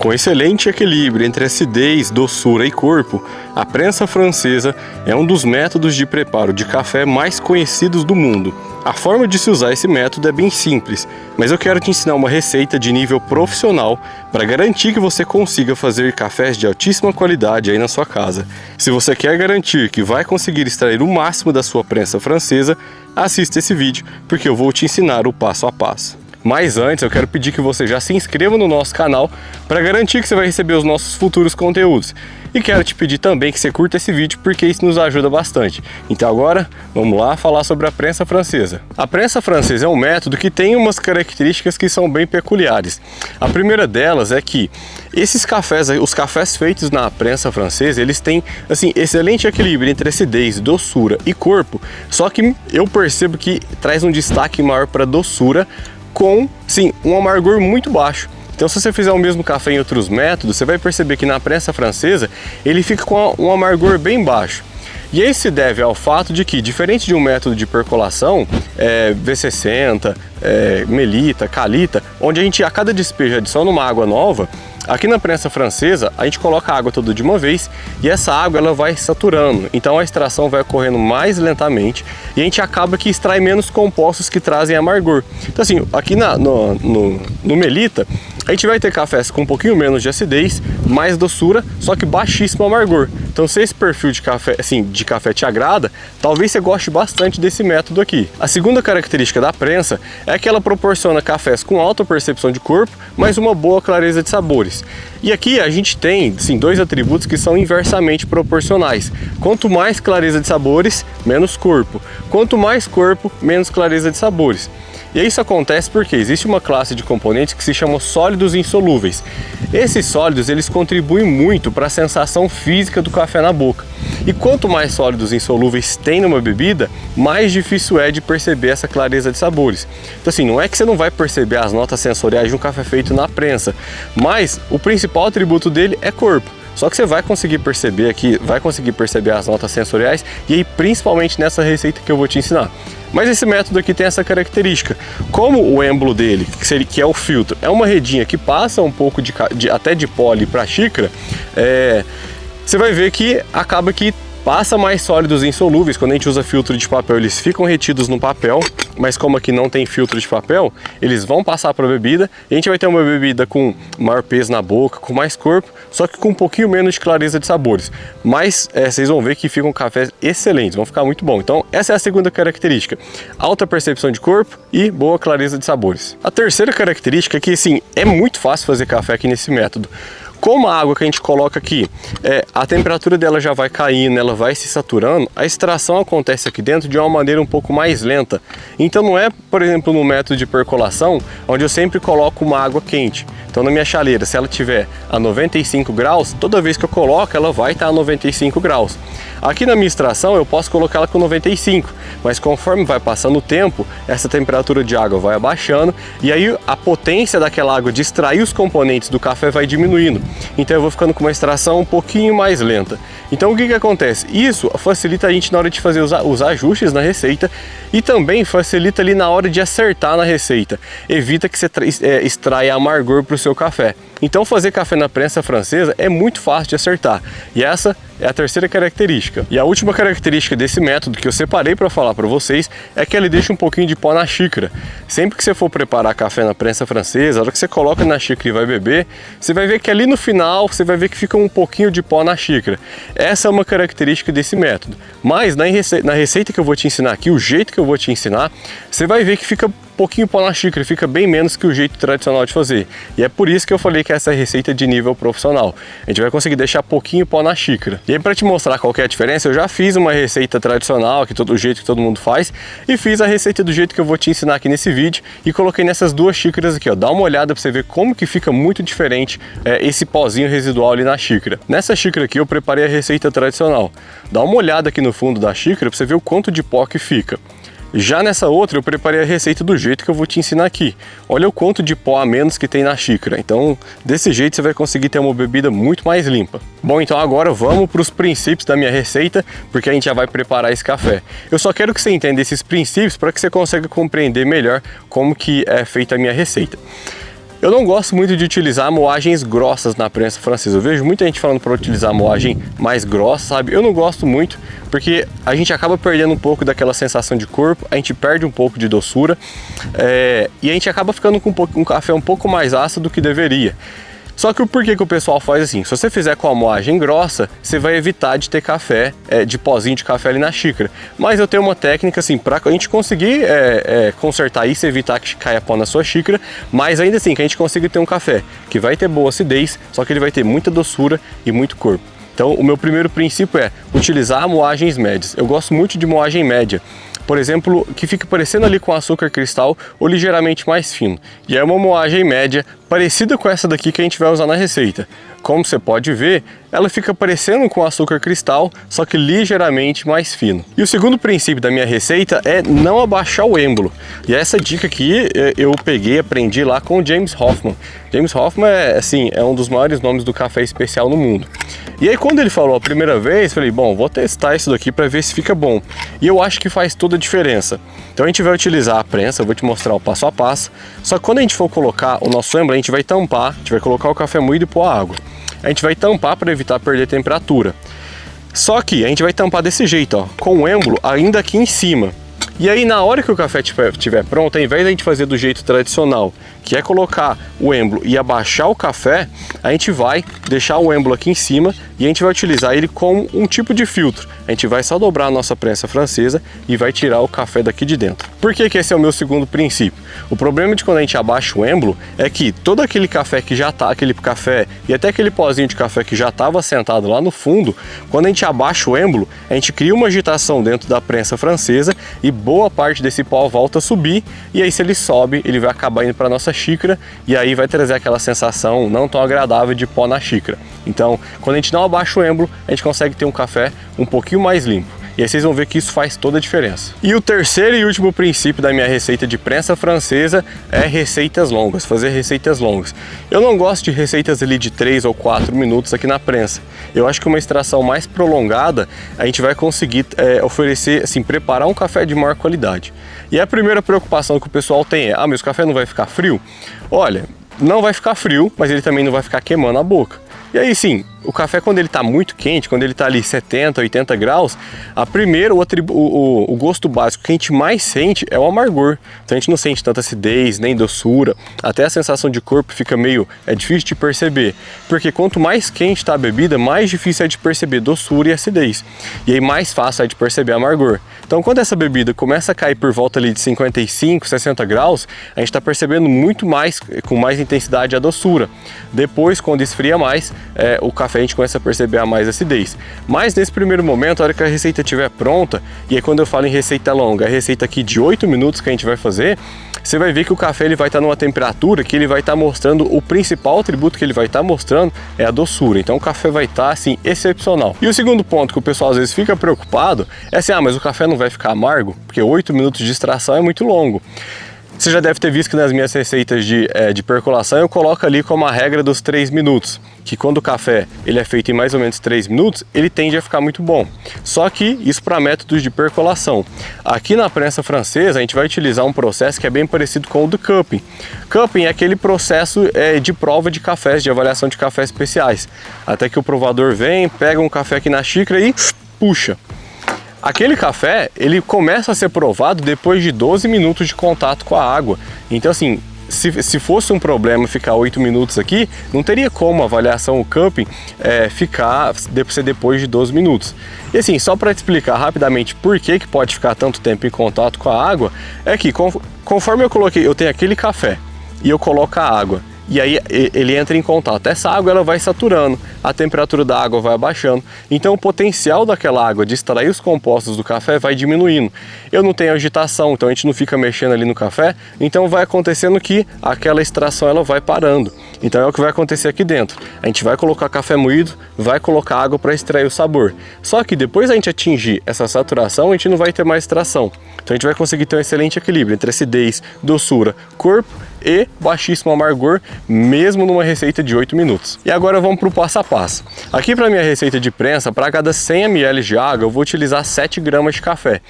Com excelente equilíbrio entre acidez, doçura e corpo, a prensa francesa é um dos métodos de preparo de café mais conhecidos do mundo. A forma de se usar esse método é bem simples, mas eu quero te ensinar uma receita de nível profissional para garantir que você consiga fazer cafés de altíssima qualidade aí na sua casa. Se você quer garantir que vai conseguir extrair o máximo da sua prensa francesa, assista esse vídeo porque eu vou te ensinar o passo a passo. Mas antes eu quero pedir que você já se inscreva no nosso canal para garantir que você vai receber os nossos futuros conteúdos. E quero te pedir também que você curta esse vídeo porque isso nos ajuda bastante. Então agora, vamos lá falar sobre a prensa francesa. A prensa francesa é um método que tem umas características que são bem peculiares. A primeira delas é que esses cafés, os cafés feitos na prensa francesa, eles têm assim, excelente equilíbrio entre acidez, doçura e corpo. Só que eu percebo que traz um destaque maior para a doçura, com, sim, um amargor muito baixo. Então, se você fizer o mesmo café em outros métodos, você vai perceber que na prensa francesa ele fica com um amargor bem baixo. E isso se deve ao fato de que, diferente de um método de percolação, V60, melita, calita, onde a gente a cada despejo adiciona uma água nova, aqui na prensa francesa a gente coloca a água toda de uma vez e essa água ela vai saturando, então a extração vai ocorrendo mais lentamente e a gente acaba que extrai menos compostos que trazem amargor. Então assim, aqui no melita a gente vai ter cafés com um pouquinho menos de acidez, mais doçura, só que baixíssimo amargor. Então se esse perfil de café te agrada, talvez você goste bastante desse método aqui. A segunda característica da prensa é que ela proporciona cafés com alta percepção de corpo, mas uma boa clareza de sabores. E aqui a gente tem dois atributos que são inversamente proporcionais. Quanto mais clareza de sabores, menos corpo. Quanto mais corpo, menos clareza de sabores. E isso acontece porque existe uma classe de componentes que se chama sólidos insolúveis. Esses sólidos eles contribuem muito para a sensação física do café na boca. E quanto mais sólidos insolúveis tem numa bebida, mais difícil é de perceber essa clareza de sabores. Então assim, não é que você não vai perceber as notas sensoriais de um café feito na prensa, mas o principal atributo dele é corpo. Só que você vai conseguir perceber aqui, as notas sensoriais e aí principalmente nessa receita que eu vou te ensinar. Mas esse método aqui tem essa característica. Como o êmbolo dele, que é o filtro, é uma redinha que passa um pouco até de pó ali para a xícara, você vai ver que acaba que passa mais sólidos insolúveis. Quando a gente usa filtro de papel, eles ficam retidos no papel, mas como aqui não tem filtro de papel, eles vão passar para a bebida e a gente vai ter uma bebida com maior peso na boca, com mais corpo, só que com um pouquinho menos de clareza de sabores. Mas vocês vão ver que ficam cafés excelentes, vão ficar muito bom. Então essa é a segunda característica, alta percepção de corpo e boa clareza de sabores. A terceira característica é que assim, é muito fácil fazer café aqui nesse método. Como a água que a gente coloca aqui, a temperatura dela já vai caindo, ela vai se saturando, a extração acontece aqui dentro de uma maneira um pouco mais lenta. Então não é, por exemplo, no método de percolação, onde eu sempre coloco uma água quente. Então na minha chaleira, se ela estiver a 95 graus, toda vez que eu coloco, ela vai estar a 95 graus. Aqui na minha extração eu posso colocar ela com 95, mas conforme vai passando o tempo, essa temperatura de água vai abaixando e aí a potência daquela água de extrair os componentes do café vai diminuindo. Então eu vou ficando com uma extração um pouquinho mais lenta. Então o que acontece? Isso facilita a gente na hora de fazer os ajustes na receita e também facilita ali na hora de acertar na receita. Evita que você extraia amargor para o seu café. Então fazer café na prensa francesa é muito fácil de acertar. E essa é a terceira característica. E a última característica desse método que eu separei para falar para vocês é que ele deixa um pouquinho de pó na xícara. Sempre que você for preparar café na prensa francesa, a hora que você coloca na xícara e vai beber, você vai ver que ali no final você vai ver que fica um pouquinho de pó na xícara. Essa é uma característica desse método. Mas na receita que eu vou te ensinar aqui, o jeito que eu vou te ensinar, você vai ver que fica pouquinho pó na xícara, fica bem menos que o jeito tradicional de fazer. E é por isso que eu falei que essa receita é de nível profissional. A gente vai conseguir deixar pouquinho pó na xícara. E aí, para te mostrar qual que é a diferença, eu já fiz uma receita tradicional, do jeito que todo mundo faz, e fiz a receita do jeito que eu vou te ensinar aqui nesse vídeo e coloquei nessas duas xícaras aqui, ó. Dá uma olhada para você ver como que fica muito diferente esse pozinho residual ali na xícara. Nessa xícara aqui eu preparei a receita tradicional. Dá uma olhada aqui no fundo da xícara para você ver o quanto de pó que fica. Já nessa outra eu preparei a receita do jeito que eu vou te ensinar aqui. Olha o quanto de pó a menos que tem na xícara. Então desse jeito você vai conseguir ter uma bebida muito mais limpa. Bom, então agora vamos para os princípios da minha receita, porque a gente já vai preparar esse café. Eu só quero que você entenda esses princípios para que você consiga compreender melhor como que é feita a minha receita. Eu não gosto muito de utilizar moagens grossas na prensa francesa. Eu vejo muita gente falando para utilizar moagem mais grossa, sabe? Eu não gosto muito, porque a gente acaba perdendo um pouco daquela sensação de corpo, a gente perde um pouco de doçura, e a gente acaba ficando com um café um pouco mais ácido do que deveria. Só que o porquê que o pessoal faz assim? Se você fizer com a moagem grossa, você vai evitar de ter café, de pozinho de café ali na xícara. Mas eu tenho uma técnica assim, para a gente conseguir consertar isso, evitar que caia pó na sua xícara, mas ainda assim, que a gente consiga ter um café que vai ter boa acidez, só que ele vai ter muita doçura e muito corpo. Então o meu primeiro princípio é utilizar moagens médias. Eu gosto muito de moagem média. Por exemplo, que fica parecendo ali com açúcar cristal ou ligeiramente mais fino. E é uma moagem média parecida com essa daqui que a gente vai usar na receita. Como você pode ver, ela fica parecendo com açúcar cristal, só que ligeiramente mais fino. E o segundo princípio da minha receita é não abaixar o êmbolo. E essa dica aqui eu peguei, aprendi lá com o James Hoffmann. James Hoffmann é um dos maiores nomes do café especial no mundo. E aí quando ele falou a primeira vez, falei, bom, vou testar isso daqui para ver se fica bom. E eu acho que faz toda a diferença. Então a gente vai utilizar a prensa, eu vou te mostrar o passo a passo. Só que quando a gente for colocar o nosso êmbolo, a gente vai tampar, a gente vai colocar o café moído e pôr a água. A gente vai tampar para evitar perder temperatura. Só que a gente vai tampar desse jeito, ó, com o êmbolo ainda aqui em cima. E aí na hora que o café estiver pronto, ao invés da gente fazer do jeito tradicional, que é colocar o êmbolo e abaixar o café, a gente vai deixar o êmbolo aqui em cima e a gente vai utilizar ele como um tipo de filtro. A gente vai só dobrar a nossa prensa francesa e vai tirar o café daqui de dentro. Por que esse é o meu segundo princípio? O problema de quando a gente abaixa o êmbolo é que todo aquele café que já tá, aquele café e até aquele pozinho de café que já estava sentado lá no fundo, quando a gente abaixa o êmbolo, a gente cria uma agitação dentro da prensa francesa e boa parte desse pó volta a subir, e aí se ele sobe, ele vai acabar indo para nossa xícara e aí vai trazer aquela sensação não tão agradável de pó na xícara. Então, quando a gente não abaixa o êmbolo, a gente consegue ter um café um pouquinho mais limpo. E aí vocês vão ver que isso faz toda a diferença. E o terceiro e último princípio da minha receita de prensa francesa é receitas longas, fazer receitas longas. Eu não gosto de receitas ali de 3 ou 4 minutos aqui na prensa. Eu acho que uma extração mais prolongada, a gente vai conseguir oferecer, assim, preparar um café de maior qualidade. E a primeira preocupação que o pessoal tem é, mas o café não vai ficar frio? Olha, não vai ficar frio, mas ele também não vai ficar queimando a boca. E aí sim, o café quando ele está muito quente, quando ele está ali 70, 80 graus, o gosto básico que a gente mais sente é o amargor. Então a gente não sente tanta acidez, nem doçura, até a sensação de corpo fica meio difícil de perceber. Porque quanto mais quente está a bebida, mais difícil é de perceber doçura e acidez. E aí mais fácil é de perceber amargor. Então quando essa bebida começa a cair por volta ali de 55, 60 graus, a gente está percebendo muito mais, com mais intensidade a doçura. Depois, quando esfria mais, o café a gente começa a perceber a mais acidez. Mas nesse primeiro momento, a hora que a receita estiver pronta, e aí quando eu falo em receita longa, a receita aqui de 8 minutos que a gente vai fazer, você vai ver que o café ele vai estar numa temperatura que ele vai estar mostrando, o principal atributo que ele vai estar mostrando é a doçura. Então o café vai estar assim excepcional. E o segundo ponto que o pessoal às vezes fica preocupado é assim, mas o café não vai ficar amargo? Porque 8 minutos de extração é muito longo. Você já deve ter visto que nas minhas receitas de percolação eu coloco ali como a regra dos 3 minutos, que quando o café ele é feito em mais ou menos 3 minutos, ele tende a ficar muito bom. Só que isso para métodos de percolação. Aqui na prensa francesa a gente vai utilizar um processo que é bem parecido com o do cupping. Cupping é aquele processo de prova de cafés, de avaliação de cafés especiais. Até que o provador vem, pega um café aqui na xícara e puxa. Aquele café, ele começa a ser provado depois de 12 minutos de contato com a água. Então assim, se fosse um problema ficar 8 minutos aqui, não teria como a avaliação, o cupping, ser depois de 12 minutos. E assim, só para te explicar rapidamente por que pode ficar tanto tempo em contato com a água, é que conforme eu tenho aquele café e eu coloco a água, e aí ele entra em contato. Essa água ela vai saturando, a temperatura da água vai abaixando, então o potencial daquela água de extrair os compostos do café vai diminuindo. Eu não tenho agitação, então a gente não fica mexendo ali no café, então vai acontecendo que aquela extração ela vai parando. Então é o que vai acontecer aqui dentro. A gente vai colocar café moído, vai colocar água para extrair o sabor. Só que depois a gente atingir essa saturação, a gente não vai ter mais extração. Então a gente vai conseguir ter um excelente equilíbrio entre acidez, doçura, corpo e baixíssimo amargor, mesmo numa receita de 8 minutos. E agora vamos para o passo a passo. Aqui para minha receita de prensa, para cada 100 ml de água, eu vou utilizar 7 gramas de café.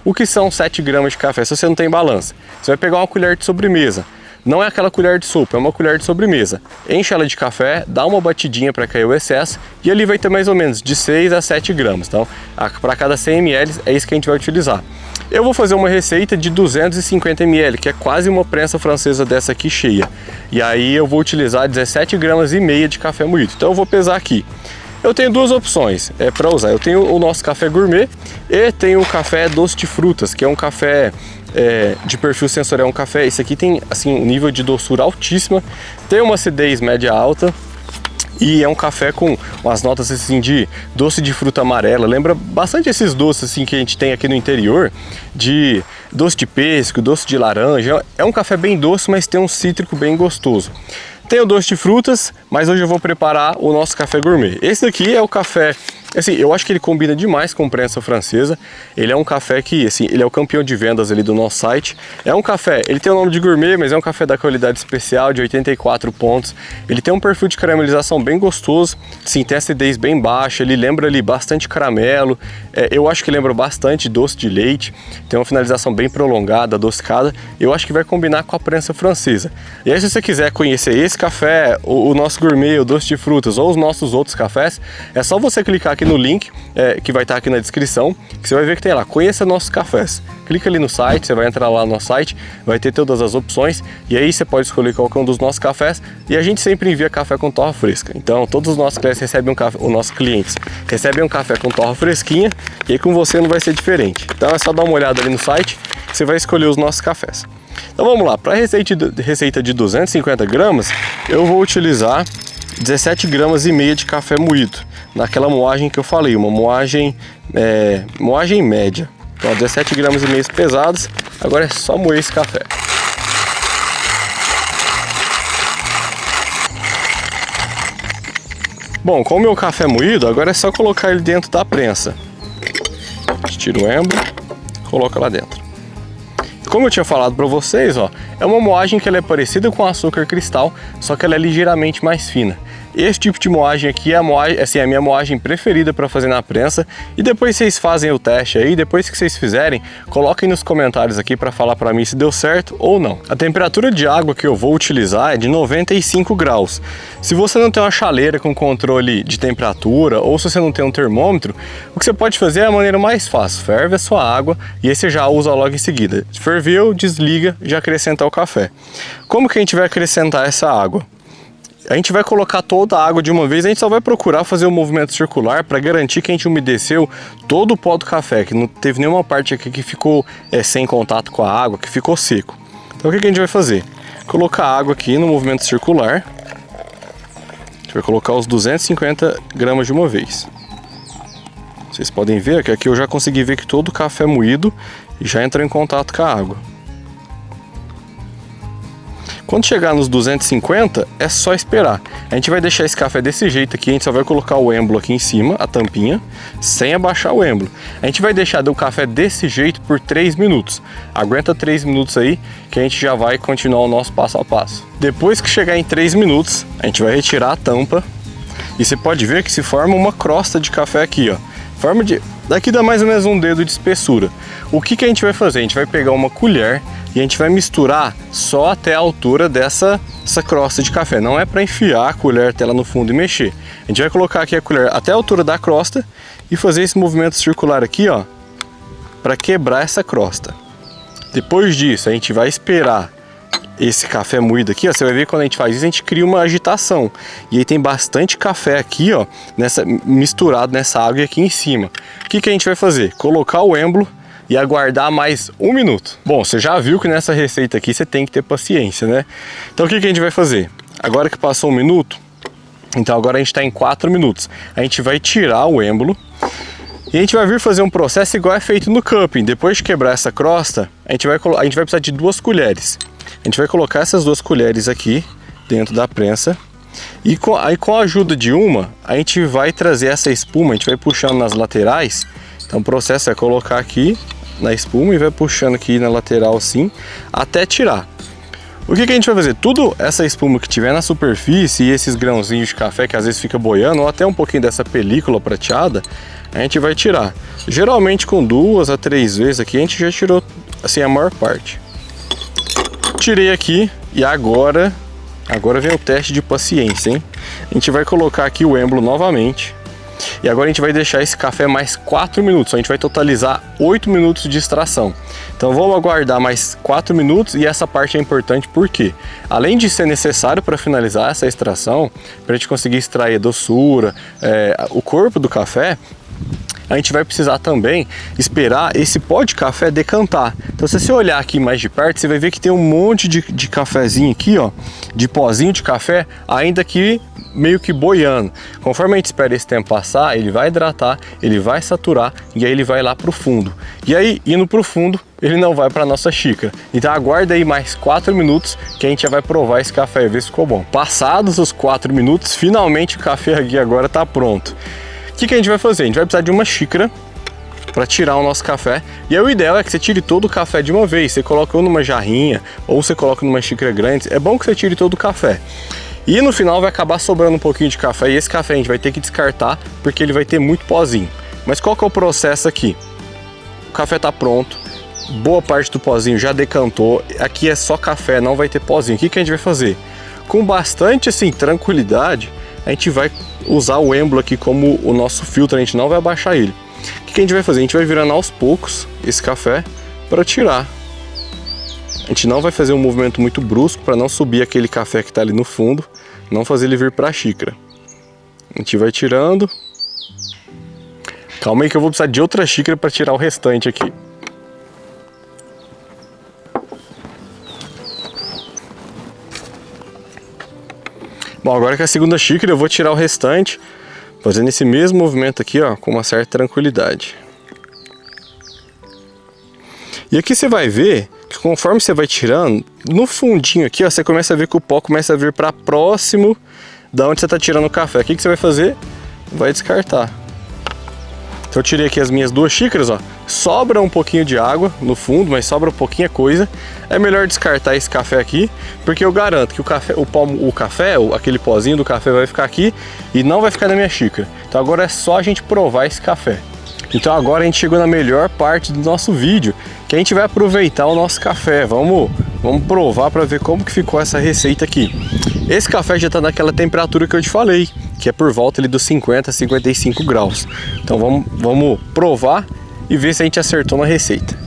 O que são 7 gramas de café? Se você não tem balança, você vai pegar uma colher de sobremesa. Não é aquela colher de sopa, é uma colher de sobremesa. Enche ela de café, dá uma batidinha para cair o excesso e ali vai ter mais ou menos de 6 a 7 gramas. Então, para cada 100 ml é isso que a gente vai utilizar. Eu vou fazer uma receita de 250 ml, que é quase uma prensa francesa dessa aqui cheia. E aí eu vou utilizar 17 gramas e meia de café moído. Então eu vou pesar aqui. Eu tenho duas opções para usar. Eu tenho o nosso café gourmet e tenho o café doce de frutas, que é um café de perfil sensorial. Um café, esse aqui tem assim um nível de doçura altíssima, tem uma acidez média alta e é um café com umas notas assim de doce de fruta amarela. Lembra bastante esses doces assim que a gente tem aqui no interior, de doce de pêssego, doce de laranja. É um café bem doce, mas tem um cítrico bem gostoso. Tem o doce de frutas, mas hoje eu vou preparar o nosso café gourmet. Esse daqui é o café, assim, eu acho que ele combina demais com prensa francesa. Ele é um café que, assim, ele é o campeão de vendas ali do nosso site. É um café, ele tem o nome de gourmet, mas é um café da qualidade especial, de 84 pontos. Ele tem um perfil de caramelização bem gostoso, sim, tem acidez bem baixa, ele lembra ali bastante caramelo. Eu acho que lembra bastante doce de leite, tem uma finalização bem prolongada, adocicada. Eu acho que vai combinar com a prensa francesa. E aí, se você quiser conhecer esse café, o nosso gourmet, o doce de frutas ou os nossos outros cafés, é só você clicar aqui no link que vai estar aqui na descrição, que você vai ver que tem lá, conheça nossos cafés. Clica ali no site, você vai entrar lá no nosso site, vai ter todas as opções e aí você pode escolher qualquer um dos nossos cafés e a gente sempre envia café com torra fresca. Então todos os nossos clientes recebem um café com torra fresquinha e aí com você não vai ser diferente. Então é só dar uma olhada ali no site, você vai escolher os nossos cafés. Então vamos lá, para a receita de 250 gramas, eu vou utilizar 17 gramas e meia de café moído, naquela moagem que eu falei, uma moagem média. Então 17 gramas e meia pesados, agora é só moer esse café. Bom, com o meu café moído, agora é só colocar ele dentro da prensa. A gente tira o êmbolo, coloca lá dentro. Como eu tinha falado para vocês, ó, é uma moagem que ela é parecida com açúcar cristal, só que ela é ligeiramente mais fina. Esse tipo de moagem aqui é a minha moagem preferida para fazer na prensa. E depois vocês fazem o teste aí, depois que vocês fizerem, coloquem nos comentários aqui para falar para mim se deu certo ou não. A temperatura de água que eu vou utilizar é de 95 graus. Se você não tem uma chaleira com controle de temperatura ou se você não tem um termômetro, o que você pode fazer é a maneira mais fácil. Ferve a sua água e aí você já usa logo em seguida. Ferveu, desliga, já acrescenta o café. Como que a gente vai acrescentar essa água? A gente vai colocar toda a água de uma vez, a gente só vai procurar fazer um movimento circular para garantir que a gente umedeceu todo o pó do café, que não teve nenhuma parte aqui que ficou sem contato com a água, que ficou seco. Então o que a gente vai fazer? Colocar a água aqui no movimento circular. A gente vai colocar os 250 gramas de uma vez. Vocês podem ver que aqui eu já consegui ver que todo o café moído já entrou em contato com a água. Quando chegar nos 250, é só esperar. A gente vai deixar esse café desse jeito aqui, a gente só vai colocar o êmbolo aqui em cima, a tampinha, sem abaixar o êmbolo. A gente vai deixar o café desse jeito por 3 minutos. Aguenta 3 minutos aí, que a gente já vai continuar o nosso passo a passo. Depois que chegar em 3 minutos, a gente vai retirar a tampa. E você pode ver que se forma uma crosta de café aqui, ó. Daqui dá mais ou menos um dedo de espessura. O que a gente vai fazer? A gente vai pegar uma colher e a gente vai misturar só até a altura dessa crosta de café. Não é para enfiar a colher até lá no fundo e mexer. A gente vai colocar aqui a colher até a altura da crosta e fazer esse movimento circular aqui, ó, para quebrar essa crosta. Depois disso, a gente vai esperar esse café moído aqui, ó, você vai ver que quando a gente faz isso, a gente cria uma agitação. E aí tem bastante café aqui, ó, misturado nessa água aqui em cima. O que a gente vai fazer? Colocar o êmbolo e aguardar mais 1 minuto. Bom, você já viu que nessa receita aqui você tem que ter paciência, né? Então o que a gente vai fazer? Agora que passou 1 minuto, então agora a gente está em 4 minutos. A gente vai tirar o êmbolo e a gente vai vir fazer um processo igual é feito no cupping. Depois de quebrar essa crosta, a gente vai precisar de 2 colheres. A gente vai colocar essas 2 colheres aqui dentro da prensa e com a ajuda de uma, a gente vai trazer essa espuma, a gente vai puxando nas laterais. Então o processo é colocar aqui na espuma e vai puxando aqui na lateral assim, até tirar. O que a gente vai fazer? Tudo essa espuma que tiver na superfície e esses grãozinhos de café que às vezes fica boiando, ou até um pouquinho dessa película prateada, a gente vai tirar. Geralmente com 2 a 3 vezes aqui a gente já tirou assim a maior parte. Tirei aqui E agora vem o teste de paciência, hein? A gente vai colocar aqui o êmbolo novamente. E agora a gente vai deixar esse café mais 4 minutos. A gente vai totalizar 8 minutos de extração. Então vamos aguardar mais 4 minutos. E essa parte é importante porque, além de ser necessário para finalizar essa extração, para a gente conseguir extrair a doçura, o corpo do café, a gente vai precisar também esperar esse pó de café decantar. Então se você olhar aqui mais de perto, você vai ver que tem um monte de cafezinho aqui, ó, de pozinho de café, ainda que meio que boiando. Conforme a gente espera esse tempo passar, ele vai hidratar, ele vai saturar e aí ele vai lá pro fundo. E aí, indo pro fundo, ele não vai para nossa xícara. Então aguarda aí mais 4 minutos que a gente já vai provar esse café e ver se ficou bom. Passados os 4 minutos, finalmente o café aqui agora tá pronto. O que a gente vai fazer? A gente vai precisar de uma xícara para tirar o nosso café. E aí o ideal é que você tire todo o café de uma vez. Você coloca ou numa jarrinha ou você coloca numa xícara grande. É bom que você tire todo o café. E no final vai acabar sobrando um pouquinho de café. E esse café a gente vai ter que descartar porque ele vai ter muito pozinho. Mas qual que é o processo aqui? O café está pronto. Boa parte do pozinho já decantou. Aqui é só café, não vai ter pozinho. O que a gente vai fazer? Com bastante assim, tranquilidade, a gente vai usar o êmbolo aqui como o nosso filtro. A gente não vai abaixar ele. O que a gente vai fazer? A gente vai virando aos poucos esse café para tirar. A gente não vai fazer um movimento muito brusco para não subir aquele café que está ali no fundo, não fazer ele vir para a xícara. A gente vai tirando. Calma aí que eu vou precisar de outra xícara para tirar o restante aqui. Bom, agora que é a segunda xícara eu vou tirar o restante, fazendo esse mesmo movimento aqui, ó, com uma certa tranquilidade. E aqui você vai ver que conforme você vai tirando, no fundinho aqui, ó, você começa a ver que o pó começa a vir para próximo da onde você está tirando o café. O que você vai fazer? Vai descartar. Então eu tirei aqui as minhas 2 xícaras, ó. Sobra um pouquinho de água no fundo, mas sobra pouquinha coisa. É melhor descartar esse café aqui, porque eu garanto que aquele pozinho do café vai ficar aqui e não vai ficar na minha xícara. Então agora é só a gente provar esse café. Então agora a gente chegou na melhor parte do nosso vídeo, que a gente vai aproveitar o nosso café. Vamos provar para ver como que ficou essa receita aqui. Esse café já está naquela temperatura que eu te falei, que é por volta ali dos 50 a 55 graus. Então vamos provar e ver se a gente acertou na receita.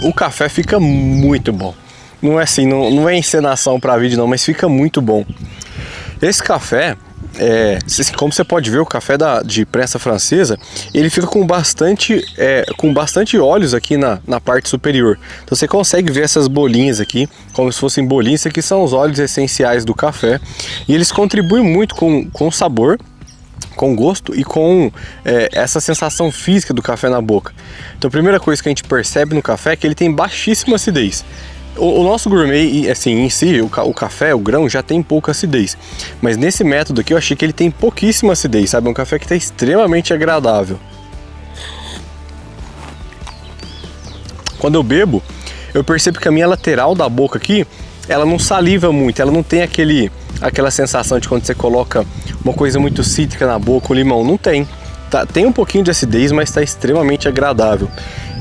O café fica muito bom. Não é assim, não é encenação para vídeo não, mas fica muito bom. Esse café, como você pode ver, o café de prensa francesa, ele fica com bastante óleos aqui na parte superior. Então você consegue ver essas bolinhas aqui, como se fossem bolinhas. Isso aqui são os óleos essenciais do café. E eles contribuem muito com o sabor, com gosto e com essa sensação física do café na boca. Então a primeira coisa que a gente percebe no café é que ele tem baixíssima acidez. O nosso gourmet, assim, em si, o café, o grão, já tem pouca acidez. Mas nesse método aqui eu achei que ele tem pouquíssima acidez, sabe? É um café que está extremamente agradável. Quando eu bebo, eu percebo que a minha lateral da boca aqui, ela não saliva muito, ela não tem aquela sensação de quando você coloca uma coisa muito cítrica na boca, o limão. Não tem. Tem um pouquinho de acidez, mas está extremamente agradável.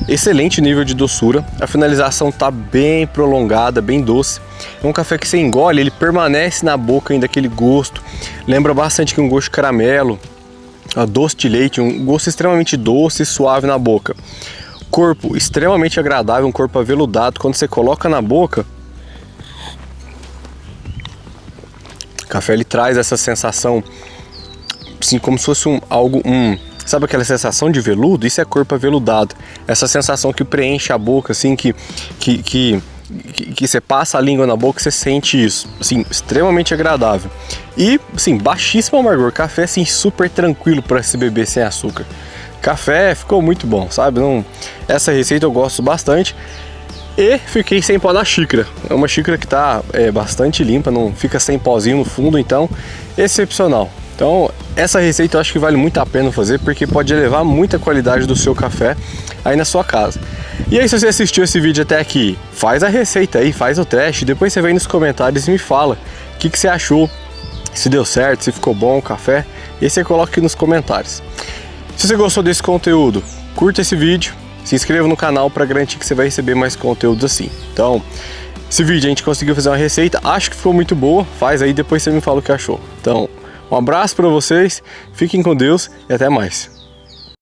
Excelente nível de doçura. A finalização está bem prolongada, bem doce. É um café que você engole, ele permanece na boca ainda aquele gosto. Lembra bastante que um gosto de caramelo, doce de leite, um gosto extremamente doce e suave na boca. Corpo extremamente agradável, um corpo aveludado. Quando você coloca na boca, o café ele traz essa sensação, assim, como se fosse sabe aquela sensação de veludo? Isso é corpo aveludado. Essa sensação que preenche a boca, assim, que você passa a língua na boca e você sente isso, assim, extremamente agradável. E, assim, baixíssimo amargor. Café, assim, super tranquilo para se beber sem açúcar. Café ficou muito bom, sabe? Essa receita eu gosto bastante. E fiquei sem pó na xícara. É uma xícara que está bastante limpa, não fica sem pozinho no fundo, então excepcional. Então essa receita eu acho que vale muito a pena fazer, porque pode elevar muito a qualidade do seu café aí na sua casa. E aí, se você assistiu esse vídeo até aqui, faz a receita aí, faz o teste, depois você vem nos comentários e me fala o que você achou, se deu certo, se ficou bom o café. e aí você coloca aqui nos comentários. Se você gostou desse conteúdo, curta esse vídeo, se inscreva no canal para garantir que você vai receber mais conteúdos assim. Então, esse vídeo a gente conseguiu fazer uma receita, acho que ficou muito boa, faz aí, depois você me fala o que achou. Então, um abraço para vocês, fiquem com Deus e até mais.